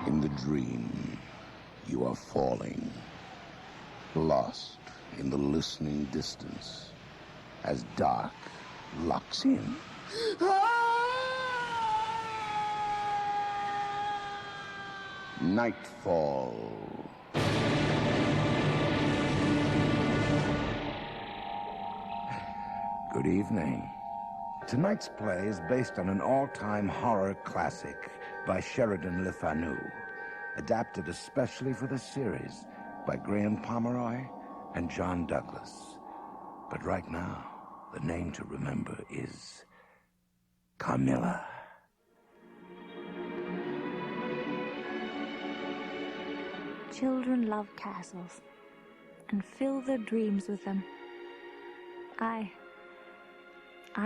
In the dream, you are falling, lost in the listening distance as dark locks in. Nightfall. Good evening. Tonight's play is based on an all-time horror classic by Sheridan Le Fanu, adapted especially for the series by Graham Pomeroy and John Douglas. But right now, the name to remember is Carmilla. Children love castles and fill their dreams with them. I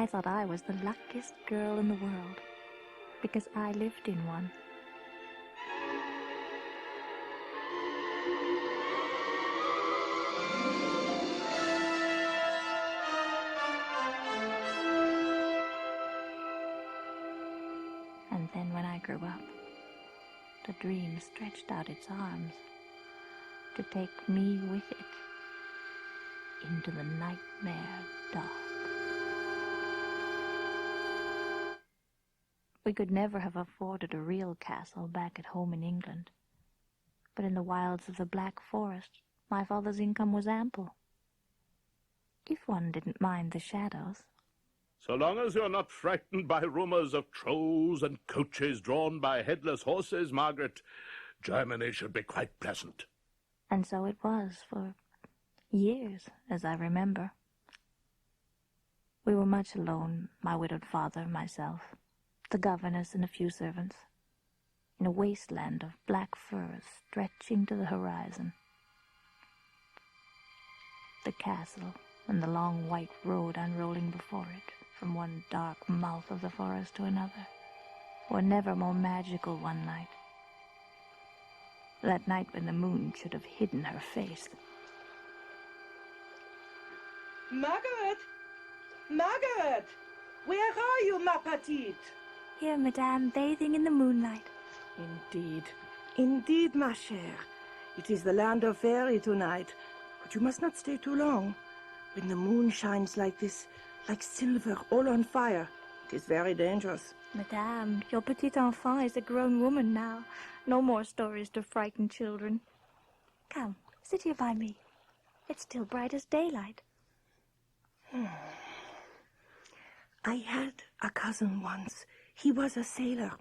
thought I was the luckiest girl in the world because I lived in one. And then when I grew up, the dream stretched out its arms to take me with it into the nightmare dark. We could never have afforded a real castle back at home in England. But in the wilds of the Black Forest, my father's income was ample. If one didn't mind the shadows. So long as you're not frightened by rumors of trolls and coaches drawn by headless horses, Margaret, Germany should be quite pleasant. And so it was for years, as I remember. We were much alone, my widowed father, myself, the governess and a few servants, in a wasteland of black firs stretching to the horizon. The castle and the long white road unrolling before it, from one dark mouth of the forest to another, were never more magical one night. That night when the moon should have hidden her face. Margaret! Margaret! Where are you, ma petite? Here, madame, bathing in the moonlight. Indeed, ma chère. It is the land of fairy tonight, but you must not stay too long. When the moon shines like this, like silver, all on fire, it is very dangerous. Madame, your petite enfant is a grown woman now. No more stories to frighten children. Come, sit here by me. It's still bright as daylight. I had a cousin once. He was a sailor.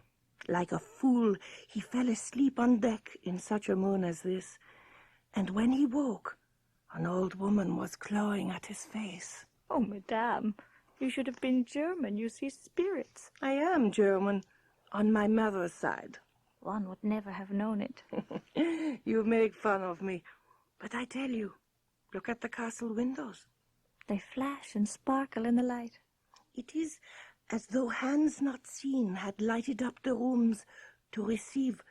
Like a fool, he fell asleep on deck in such a moon as this. And when he woke, an old woman was clawing at his face. Oh, madame, you should have been German. You see spirits. I am German, on my mother's side. One would never have known it. You make fun of me. But I tell you, look at the castle windows. They flash and sparkle in the light. It is as though hands not seen had lighted up the rooms to receive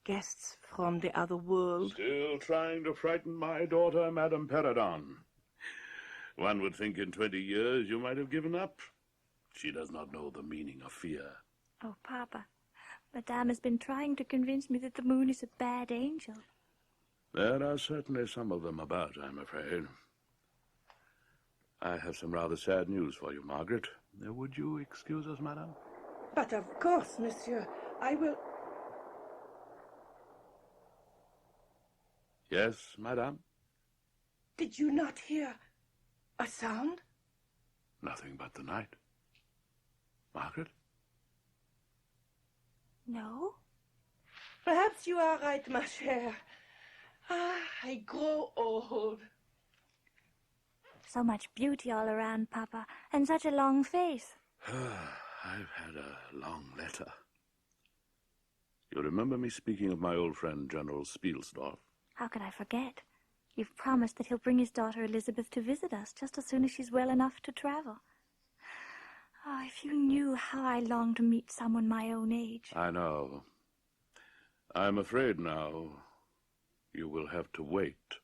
guests from the other world. Still trying to frighten my daughter, Madame Peridon. One would think in 20 years you might have given up. She does not know the meaning of fear. Oh, Papa, Madame has been trying to convince me that the moon is a bad angel. There are certainly some of them about, I'm afraid. I have some rather sad news for you, Margaret. Would you excuse us, madame? But of course, monsieur, I will... Yes, madame? Did you not hear a sound? Nothing but the night. Margaret? No? Perhaps you are right, ma chère. I grow old. So much beauty all around, Papa, and such a long face. I've had a long letter. You remember me speaking of my old friend, General Spielsdorf? How could I forget? You've promised that he'll bring his daughter Elizabeth to visit us just as soon as she's well enough to travel. Oh, if you knew how I long to meet someone my own age. I know. I'm afraid now you will have to wait.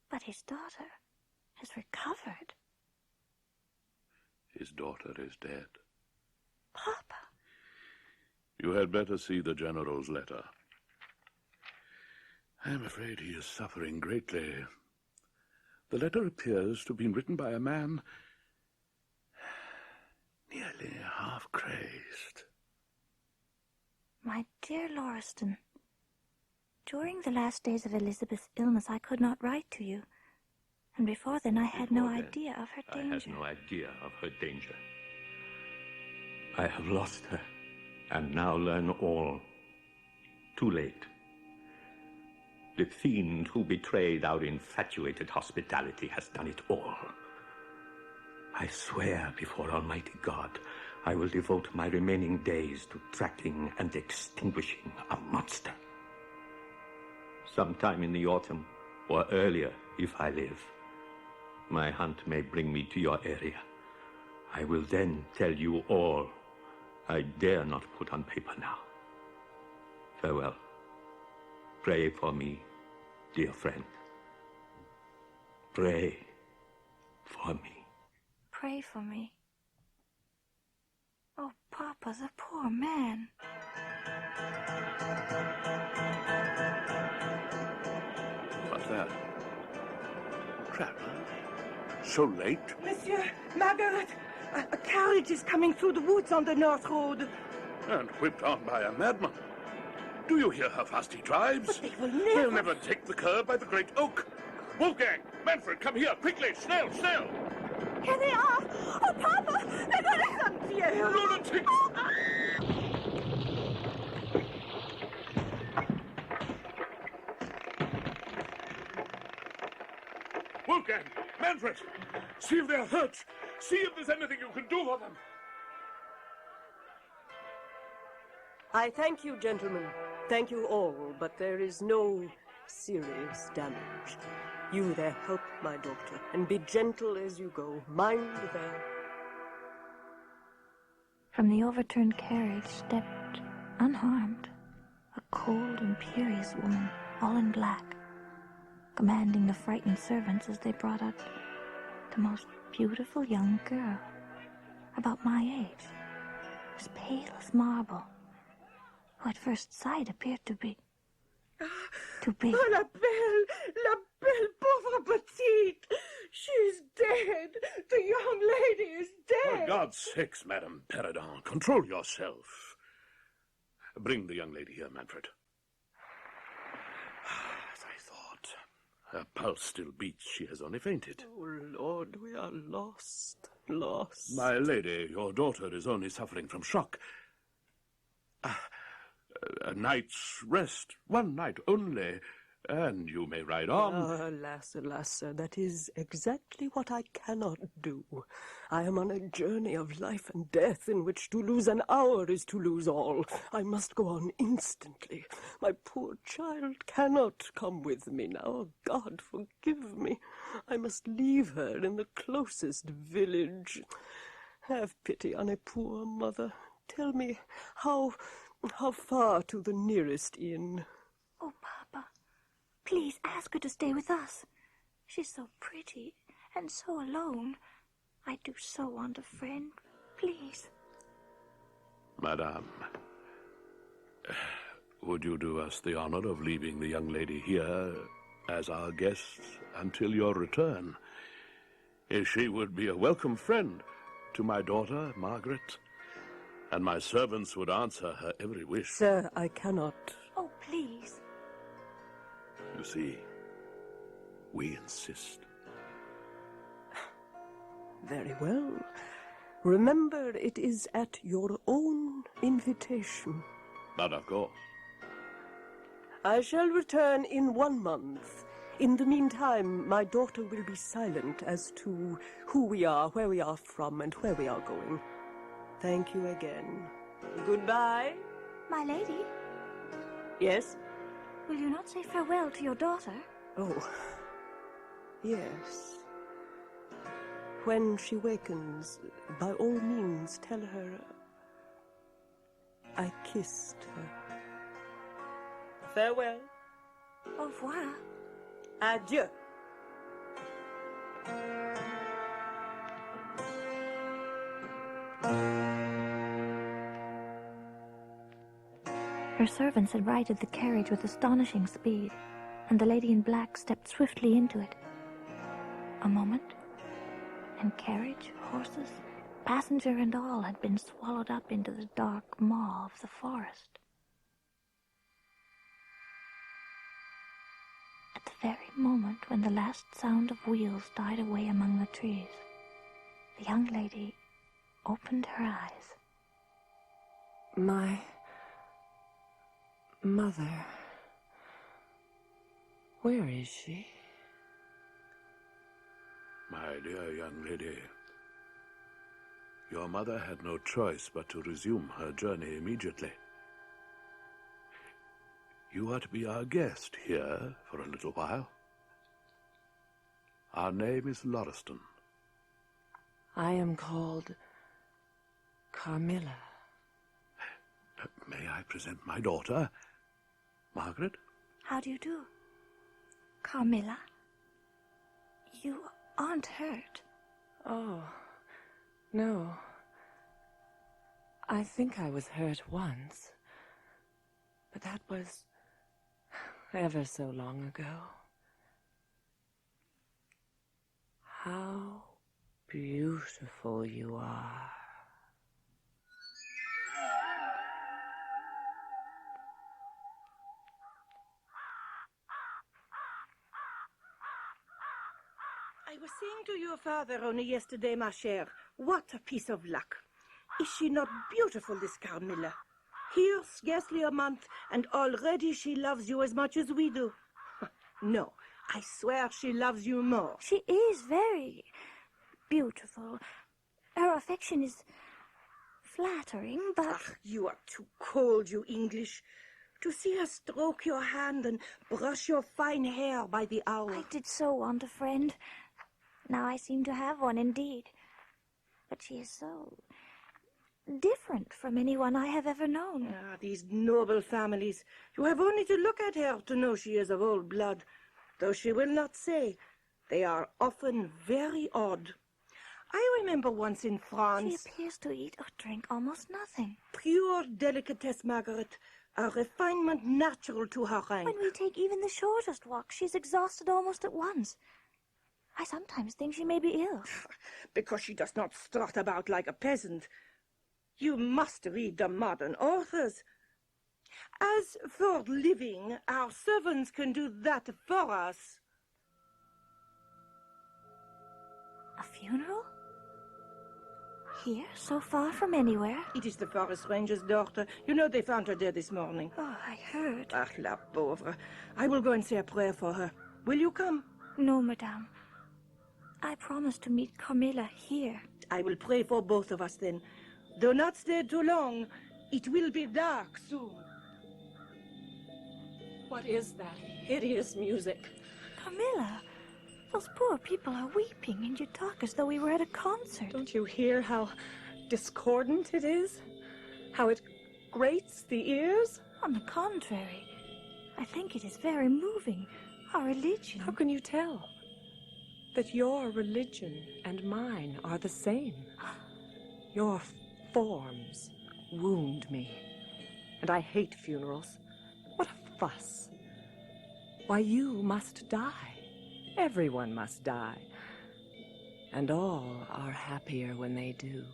But his daughter has recovered. His daughter is dead. Papa. You had better see the General's letter. I'm afraid he is suffering greatly. The letter appears to have been written by a man nearly half crazed. My dear Lauriston, during the last days of Elizabeth's illness, I could not write to you. And before then, I had no idea of her danger. I had no idea of her danger. I have lost her, and now learn all. Too late. The fiend who betrayed our infatuated hospitality has done it all. I swear before Almighty God, I will devote my remaining days to tracking and extinguishing a monster. Sometime in the autumn, or earlier if I live, my hunt may bring me to your area. I will then tell you all I dare not put on paper now. Farewell. Pray for me, dear friend. Pray for me. Pray for me. Oh, Papa, the poor man. What's that? Traveler? So late? Monsieur, Margaret, a carriage is coming through the woods on the north road. And whipped on by a madman. Do you hear how fast he drives? But they will They'll never take the curb by the great oak. Wolfgang, Manfred, come here, quickly, schnell, schnell! Here they are! Oh, Papa! They're going to hunt you! Lunatics! Wolfgang, Manfred, see if they're hurt. See if there's anything you can do for them. I thank you, gentlemen. Thank you all, but there is no serious damage. You there help my daughter, and be gentle as you go. Mind there. From the overturned carriage stepped, unharmed, a cold, imperious woman, all in black, commanding the frightened servants as they brought out the most beautiful young girl, about my age, as pale as marble, who at first sight appeared to be too big. Oh, la belle, pauvre petite! She's dead! The young lady is dead! For God's sakes, Madame Peridon, control yourself. Bring the young lady here, Manfred. As I thought. Her pulse still beats. She has only fainted. Oh, Lord, we are lost. Lost. My lady, your daughter is only suffering from shock. A night's rest. 1 night only. And you may ride on. Alas, alas, sir, that is exactly what I cannot do. I am on a journey of life and death in which to lose an hour is to lose all. I must go on instantly. My poor child cannot come with me now. Oh, God, forgive me. I must leave her in the closest village. Have pity on a poor mother. Tell me, how far to the nearest inn? Oh, Papa, please ask her to stay with us. She's so pretty and so alone. I do so want a friend. Please. Madame, would you do us the honor of leaving the young lady here as our guest until your return? She would be a welcome friend to my daughter, Margaret, and my servants would answer her every wish. Sir, I cannot. Oh, please. You see, we insist. Very well. Remember, it is at your own invitation. But of course. I shall return in 1 month. In the meantime, my daughter will be silent as to who we are, where we are from, and where we are going. Thank you again. Goodbye. My lady, Yes? will you not say farewell to your daughter? Oh, yes. When she wakens, by all means tell her I kissed her. Farewell. Au revoir. Adieu. Her servants had righted the carriage with astonishing speed, and the lady in black stepped swiftly into it. A moment, and carriage, horses, passenger and all had been swallowed up into the dark maw of the forest. At the very moment when the last sound of wheels died away among the trees, the young lady opened her eyes. My mother. Where is she? My dear young lady, your mother had no choice but to resume her journey immediately. You are to be our guest here for a little while. Our name is Lauriston. I am called Carmilla. May I present my daughter, Margaret? How do you do? Carmilla? You aren't hurt. Oh, no. I think I was hurt once, but that was ever so long ago. How beautiful you are. I was saying to your father only yesterday, ma chère, what a piece of luck. Is she not beautiful, this Carmilla? Here, scarcely a month, and already she loves you as much as we do. No, I swear she loves you more. She is very beautiful. Her affection is flattering, but... Ach, you are too cold, you English. To see her stroke your hand and brush your fine hair by the hour. I did so want a friend. Now I seem to have one indeed. But she is so different from anyone I have ever known. Ah, these noble families. You have only to look at her to know she is of old blood. Though she will not say, they are often very odd. I remember once in France... She appears to eat or drink almost nothing. Pure delicatesse, Margaret. A refinement natural to her rank. When we take even the shortest walk, she's exhausted almost at once. I sometimes think she may be ill. Because she does not strut about like a peasant. You must read the modern authors. As for living, our servants can do that for us. A funeral? Here, so far from anywhere? It is the forest ranger's daughter. You know they found her there this morning. Oh, I heard. Ah, la pauvre. I will go and say a prayer for her. Will you come? No, madame. I promised to meet Carmilla here. I will pray for both of us then. Do not stay too long. It will be dark soon. What is that hideous music? Carmilla, those poor people are weeping, and you talk as though we were at a concert. Don't you hear how discordant it is? How it grates the ears? On the contrary, I think it is very moving. Our religion. How can you tell? That your religion and mine are the same. Your forms wound me, and I hate funerals. What a fuss. Why, you must die. Everyone must die. And all are happier when they do.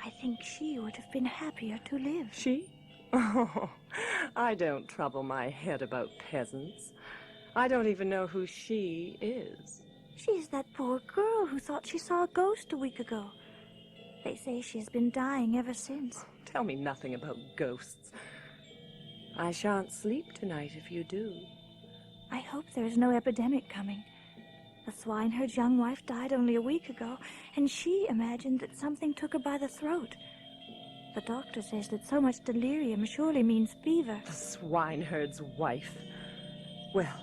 I think she would have been happier to live. She? Oh, I don't trouble my head about peasants. I don't even know who she is. She's that poor girl who thought she saw a ghost a week ago. They say she has been dying ever since. Tell me nothing about ghosts. I shan't sleep tonight if you do. I hope there is no epidemic coming. The swineherd's young wife died only a week ago, and she imagined that something took her by the throat. The doctor says that so much delirium surely means fever. The swineherd's wife. Well,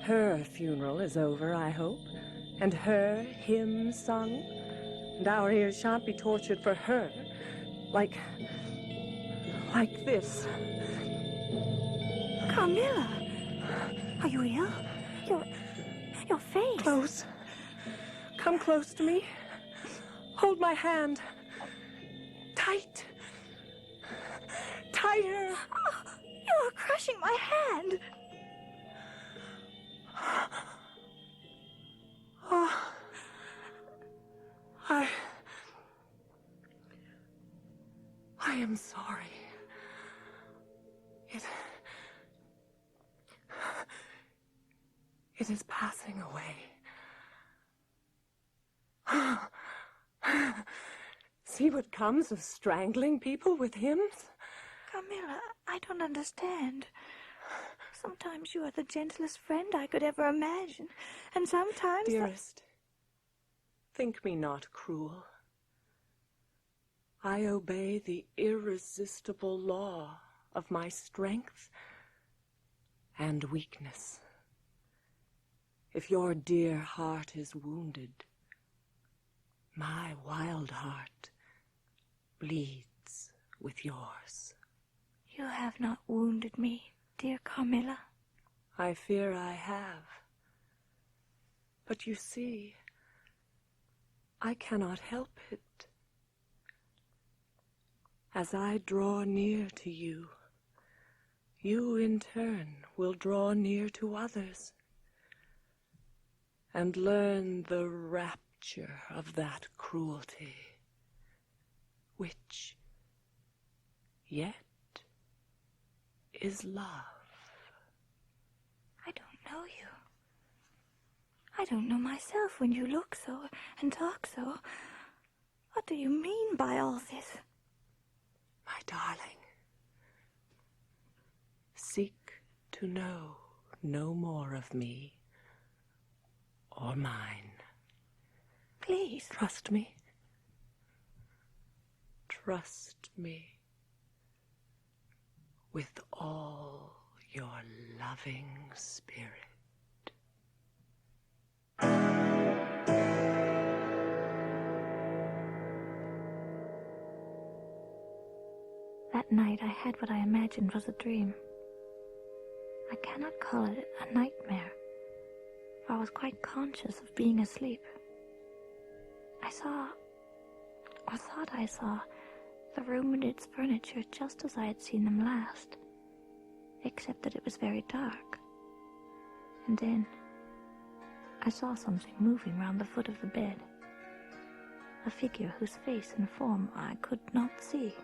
her funeral is over, I hope, and her hymn sung, and our ears shan't be tortured for her, like this. Carmilla, are you ill? Your face. Close. Come close to me. Hold my hand. Tight. Tighter. Oh, you are crushing my hand. Oh, I am sorry. It is passing away. See what comes of strangling people with hymns? Carmilla, I don't understand. Sometimes you are the gentlest friend I could ever imagine, and sometimes... Dearest, think me not cruel. I obey the irresistible law of my strength and weakness. If your dear heart is wounded, my wild heart bleeds with yours. You have not wounded me, dear Carmilla. I fear I have. But you see, I cannot help it. As I draw near to you, you in turn will draw near to others and learn the rapture of that cruelty, which yet is love. I don't know you. I don't know myself when you look so and talk so. What do you mean by all this? My darling, seek to know no more of me or mine. Please. Trust me. Trust me with all your loving spirit. That night I had what I imagined was a dream. I cannot call it a nightmare, for I was quite conscious of being asleep. I saw, or thought I saw, the room and its furniture just as I had seen them last, except that it was very dark. And then I saw something moving round the foot of the bed, a figure whose face and form I could not see,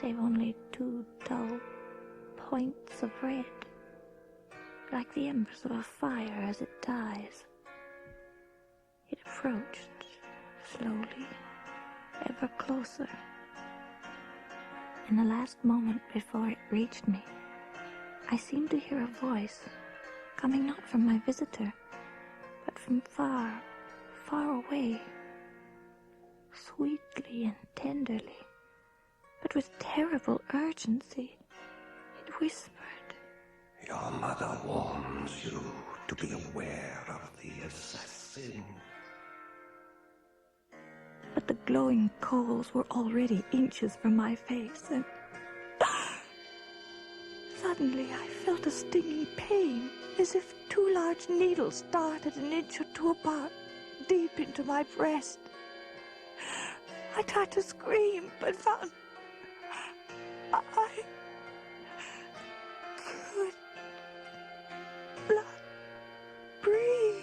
save only 2 dull points of red, like the embers of a fire as it dies. It approached slowly, ever closer. In the last moment before it reached me, I seemed to hear a voice coming not from my visitor, but from far, far away, sweetly and tenderly, but with terrible urgency. It whispered, "Your mother warns you to be aware of the assassin." But the glowing coals were already inches from my face, and suddenly I felt a stinging pain, as if 2 large needles darted an inch or 2 apart, deep into my breast. I tried to scream, but found I could not breathe.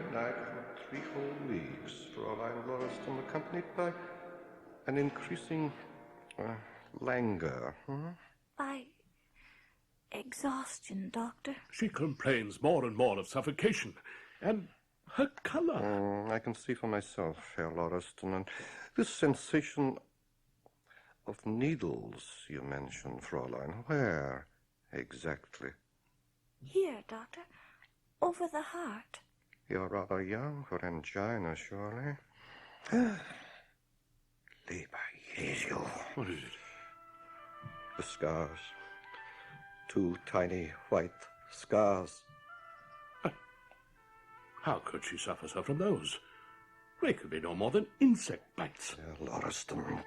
For 3 whole weeks, Fräulein Lauriston, accompanied by an increasing languor. By exhaustion, Doctor. She complains more and more of suffocation, and her color. I can see for myself, Herr Lauriston, and this sensation of needles you mentioned, Fräulein. Where exactly? Here, Doctor. Over the heart. You're rather young for angina, surely. Lieber Jesu. What is it? The scars. 2 tiny white scars. How could she suffer so from those? They could be no more than insect bites. Herr Lauriston,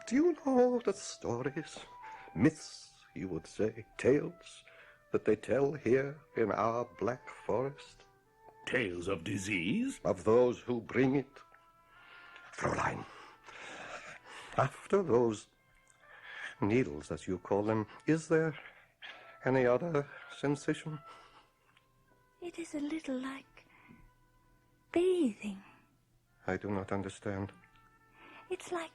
Do you know the stories, myths, you would say, tales, that they tell here in our Black Forest? Tales of disease? Of those who bring it. Fräulein, after those needles, as you call them, is there any other sensation? It is a little like bathing. I do not understand. It's like,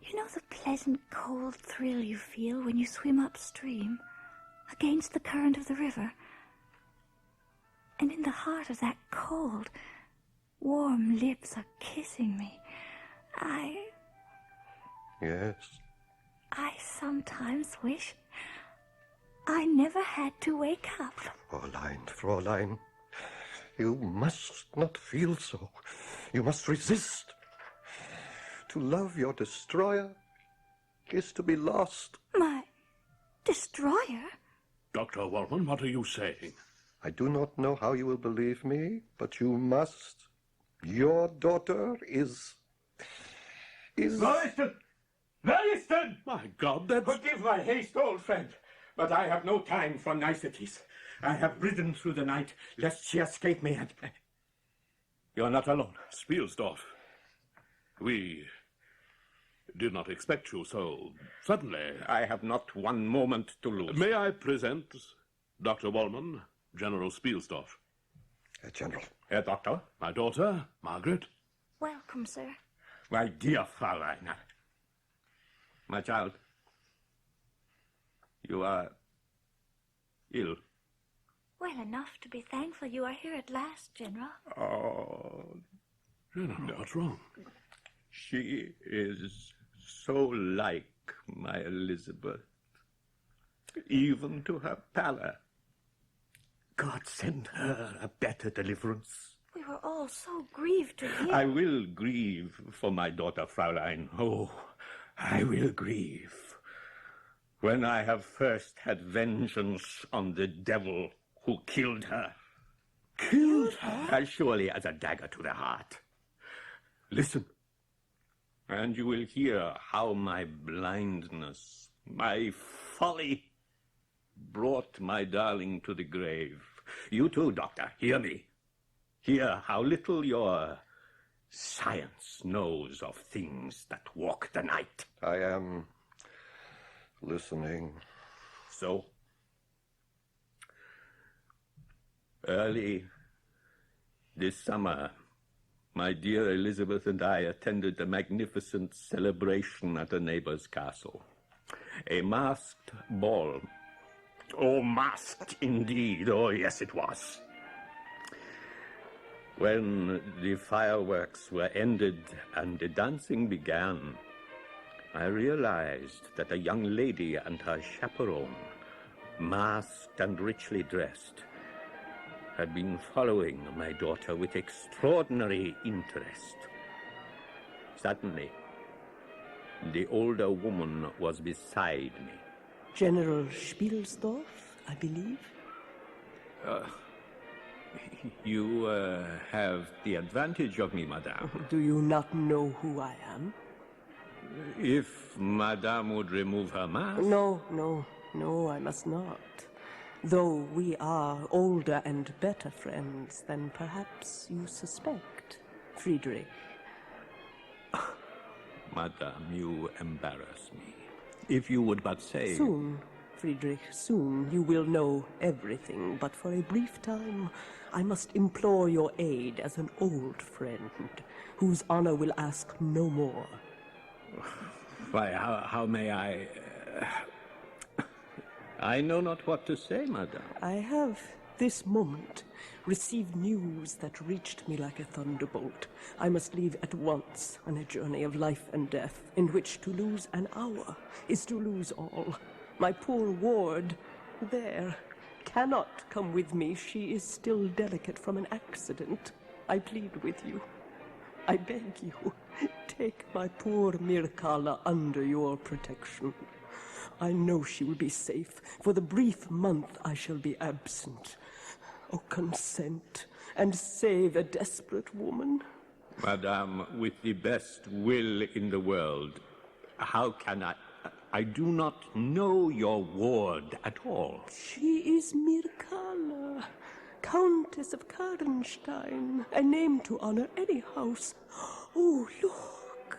you know the pleasant cold thrill you feel when you swim upstream against the current of the river? And in the heart of that cold, warm lips are kissing me. Yes. I sometimes wish I never had to wake up. Fräulein, you must not feel so. You must resist. To love your destroyer is to be lost. My destroyer? Dr. Wallman, what are you saying? I do not know how you will believe me, but you must. Your daughter is... Royston! Royston! My God, that's... Forgive my haste, old friend, but I have no time for niceties. I have ridden through the night, lest she escape me, and... You're not alone. Spielsdorf, we did not expect you so suddenly. I have not one moment to lose. May I present Dr. Wallman, General Spielsdorf? General. Herr Doctor? My daughter, Margaret. Welcome, sir. My dear Fräulein. My child, you are ill. Well enough to be thankful you are here at last, General. Oh, General, what's wrong? She is so like my Elizabeth, even to her pallor. God send her a better deliverance. We were all so grieved to hear. I will grieve for my daughter, Fräulein. Oh, I will grieve when I have first had vengeance on the devil who killed her. Killed her? As surely as a dagger to the heart. Listen, and you will hear how my blindness, my folly, brought my darling to the grave. You too, Doctor, hear me. Hear how little your science knows of things that walk the night. I am listening. So, early this summer, my dear Elizabeth and I attended a magnificent celebration at a neighbor's castle. A masked ball. Oh, masked indeed. Oh, yes, it was. When the fireworks were ended and the dancing began, I realized that a young lady and her chaperone, masked and richly dressed, had been following my daughter with extraordinary interest. Suddenly, the older woman was beside me. General Spielsdorf, I believe? You have the advantage of me, madame. Do you not know who I am? If madame would remove her mask... No, I must not. Though we are older and better friends than perhaps you suspect, Friedrich. Madame, you embarrass me. If you would but say... Soon, Friedrich, soon you will know everything, but for a brief time I must implore your aid as an old friend, whose honor will ask no more. Why, how may I... I know not what to say, madame. I have, this moment, received news that reached me like a thunderbolt. I must leave at once on a journey of life and death, in which to lose an hour is to lose all. My poor ward, there, cannot come with me. She is still delicate from an accident. I plead with you. I beg you, take my poor Mirkala under your protection. I know she will be safe. For the brief month I shall be absent. Oh, consent, and save a desperate woman. Madame, with the best will in the world, how can I do not know your ward at all. She is Mircalla, Countess of Karnstein, a name to honor any house. Oh, look.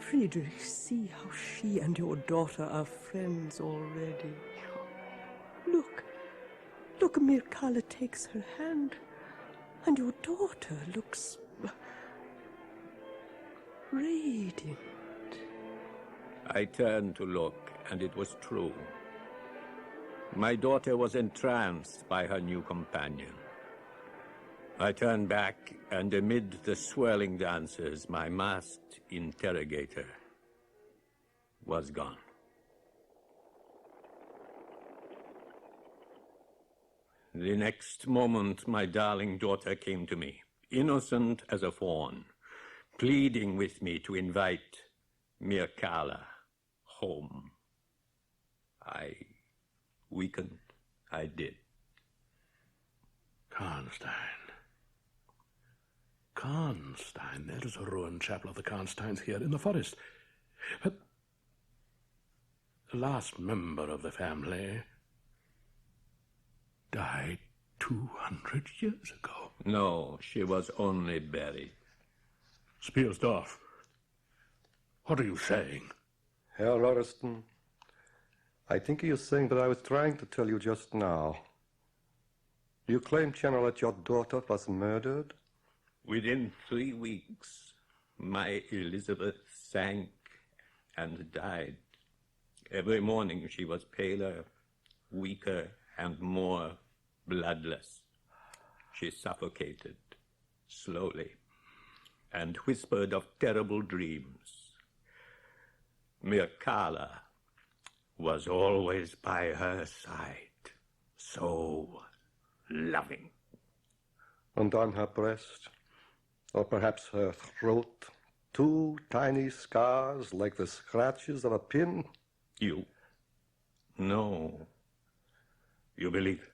Friedrich, see how she and your daughter are friends already. Look, Mircalla takes her hand, and your daughter looks radiant. I turned to look, and it was true. My daughter was entranced by her new companion. I turned back, and amid the swirling dancers, my masked interrogator was gone. The next moment, my darling daughter came to me, innocent as a fawn, pleading with me to invite Mircalla home. I weakened. I did. Karnstein. There is a ruined chapel of the Karnsteins here in the forest. But the last member of the family died 200 years ago. No, she was only buried. Spiersdorf, what are you saying? Herr Lauriston, I think he is saying what I was trying to tell you just now. You claim, General, that your daughter was murdered? Within 3 weeks, my Elizabeth sank and died. Every morning she was paler, weaker, and more bloodless. She suffocated slowly and whispered of terrible dreams. Mircalla was always by her side, so loving. And on her breast, or perhaps her throat, 2 tiny scars like the scratches of a pin? You? No. You believe?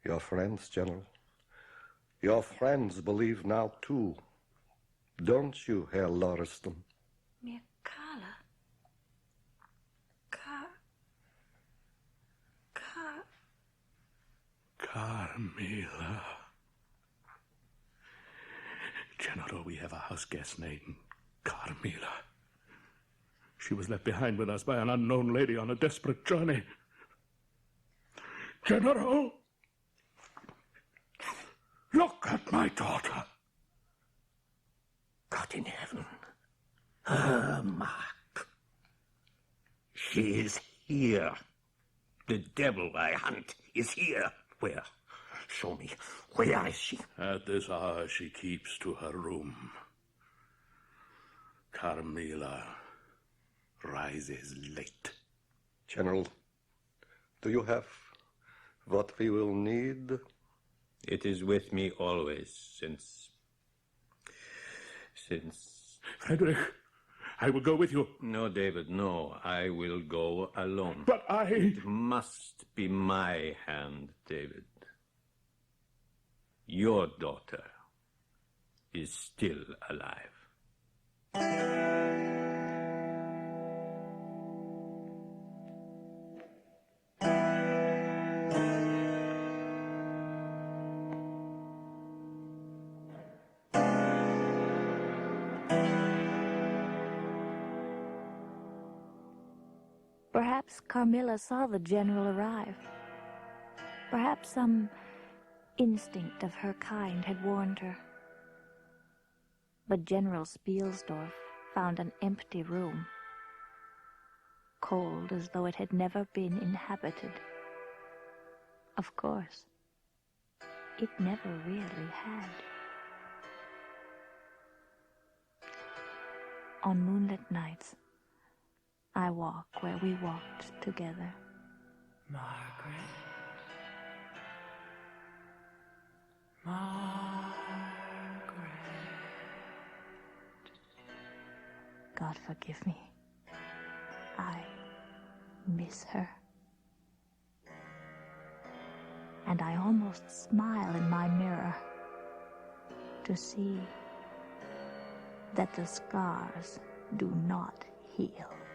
Your friends, General. Your friends believe now, too. Don't you, Herr Lauriston? Mircalla. Carmilla. General, we have a house guest named Carmilla. She was left behind with us by an unknown lady on a desperate journey. General! Look at my daughter. God in heaven. Her mark. She is here. The devil I hunt is here. Where? Show me. Where is she? At this hour she keeps to her room. Carmilla rises late. General, do you have what we will need? It is with me always, since... Frederick, I will go with you. No, David, no. I will go alone. But It must be my hand, David. Your daughter is still alive. Perhaps Carmilla saw the general arrive. Perhaps some instinct of her kind had warned her. But General Spielsdorf found an empty room, cold as though it had never been inhabited. Of course, it never really had. On moonlit nights, I walk where we walked together. Margaret. God forgive me. I miss her. And I almost smile in my mirror to see that the scars do not heal.